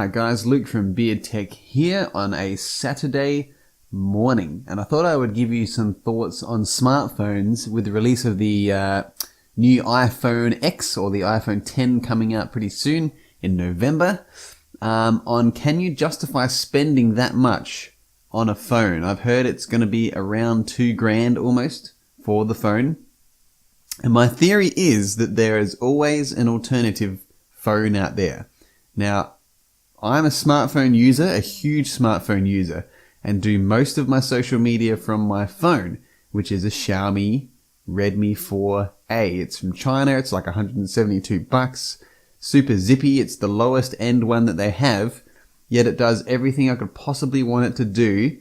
Hi guys, Luke from Beard Tech here on a Saturday morning, and I thought I would give you some thoughts on smartphones with the release of the new iPhone X or the iPhone 10 coming out pretty soon in November, on can you justify spending that much on a phone. I've heard it's going to be around $2,000 almost for the phone, and my theory is that there is always an alternative phone out there. Now, I'm a smartphone user, a huge smartphone user, and do most of my social media from my phone, which is a Xiaomi Redmi 4A. It's from China. It's like $172. Super zippy. It's the lowest end one that they have, yet it does everything I could possibly want it to do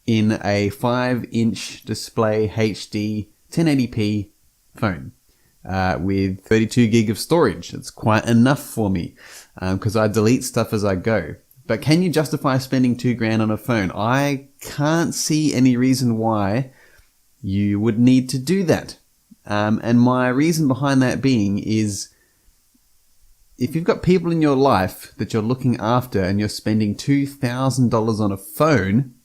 in a 5-inch display HD 1080p phone. With 32 gig of storage. It's quite enough for me because I delete stuff as I go. But can you justify spending $2,000 on a phone? I can't see any reason why you would need to do that. And my reason behind that being is if you've got people in your life that you're looking after and you're spending $2,000 on a phone,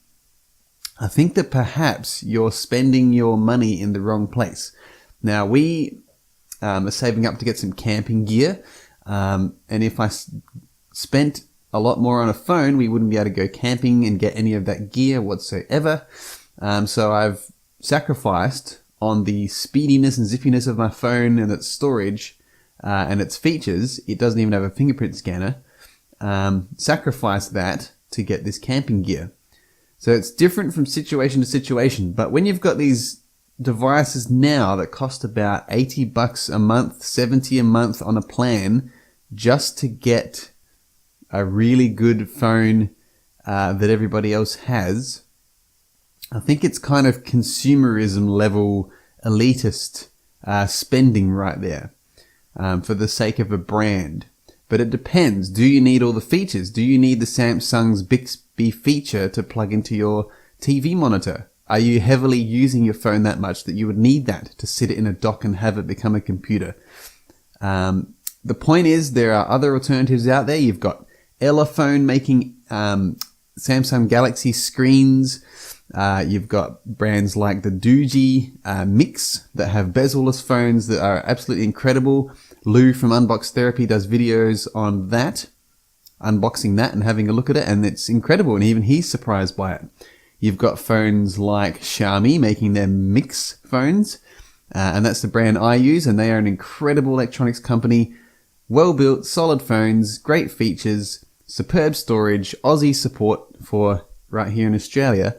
I think that perhaps you're spending your money in the wrong place. Now, we are saving up to get some camping gear, and if I spent a lot more on a phone, we wouldn't be able to go camping and get any of that gear whatsoever. So I've sacrificed on the speediness and zippiness of my phone and its storage and its features. It doesn't even have a fingerprint scanner. Sacrificed that to get this camping gear. So it's different from situation to situation, but when you've got these devices now that cost about $80 a month, $70 a month on a plan just to get a really good phone that everybody else has, I think it's kind of consumerism level elitist spending right there for the sake of a brand. But it depends. Do you need all the features? Do you need the Samsung's Bixby feature to plug into your TV monitor? Are you heavily using your phone that much that you would need that to sit it in a dock and have it become a computer? The point is there are other alternatives out there. You've got Elephone making Samsung Galaxy screens. You've got brands like the Doogee Mix that have bezel-less phones that are absolutely incredible. Lou from Unbox Therapy does videos on that, unboxing that and having a look at it, and it's incredible, and even he's surprised by it. You've got phones like Xiaomi making their Mix phones, and that's the brand I use, and they are an incredible electronics company. Well-built, solid phones, great features, superb storage, Aussie support for right here in Australia,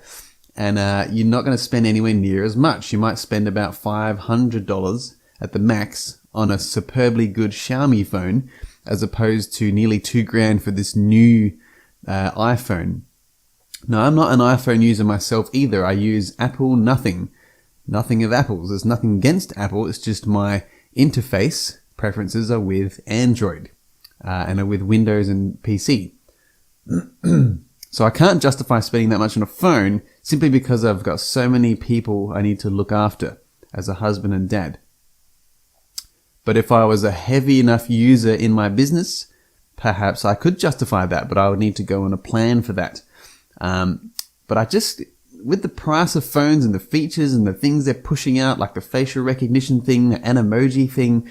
and you're not going to spend anywhere near as much. You might spend about $500 at the max on a superbly good Xiaomi phone, as opposed to nearly $2,000 for this new iPhone. No, I'm not an iPhone user myself either. I use Apple nothing of Apple's. There's nothing against Apple. It's just my interface preferences are with Android and are with Windows and PC. So I can't justify spending that much on a phone simply because I've got so many people I need to look after as a husband and dad. But if I was a heavy enough user in my business, perhaps I could justify that, but I would need to go on a plan for that. But I just, with the price of phones and the features and the things they're pushing out, like the facial recognition thing, the Animoji thing,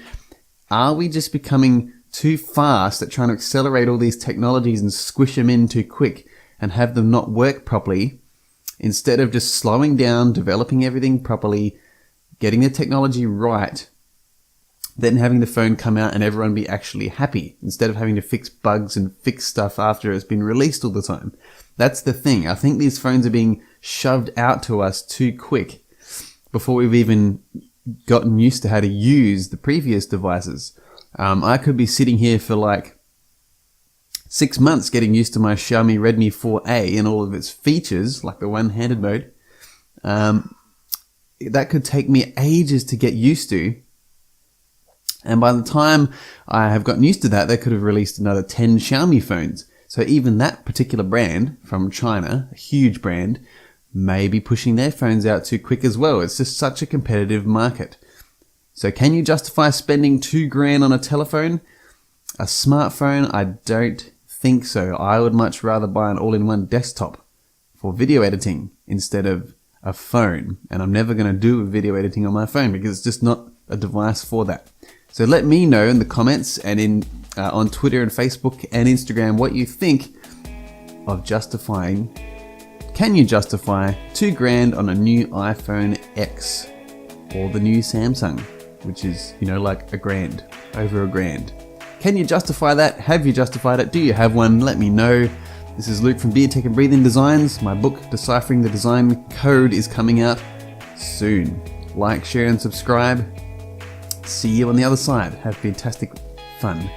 are we just becoming too fast at trying to accelerate all these technologies and squish them in too quick and have them not work properly, instead of just slowing down, developing everything properly, getting the technology right, then having the phone come out and everyone be actually happy, instead of having to fix bugs and fix stuff after it's been released all the time? That's the thing. I think these phones are being shoved out to us too quick before we've even gotten used to how to use the previous devices. I could be sitting here for like 6 months getting used to my Xiaomi Redmi 4A and all of its features, like the one-handed mode. That could take me ages to get used to. And by the time I have gotten used to that, they could have released another 10 Xiaomi phones. So even that particular brand from China, a huge brand, may be pushing their phones out too quick as well. It's just such a competitive market. So can you justify spending $2,000 on a telephone? A smartphone, I don't think so. I would much rather buy an all-in-one desktop for video editing instead of a phone. And I'm never going to do video editing on my phone because it's just not a device for that. So let me know in the comments and on Twitter and Facebook and Instagram what you think of justifying. Can you justify $2,000 on a new iPhone X or the new Samsung, which is, like $1,000, over $1,000? Can you justify that? Have you justified it? Do you have one? Let me know. This is Luke from Beard-tastic and Breathing Designs. My book, Deciphering the Design Code, is coming out soon. Like, share, and subscribe. See you on the other side. Have beard-tastic fun.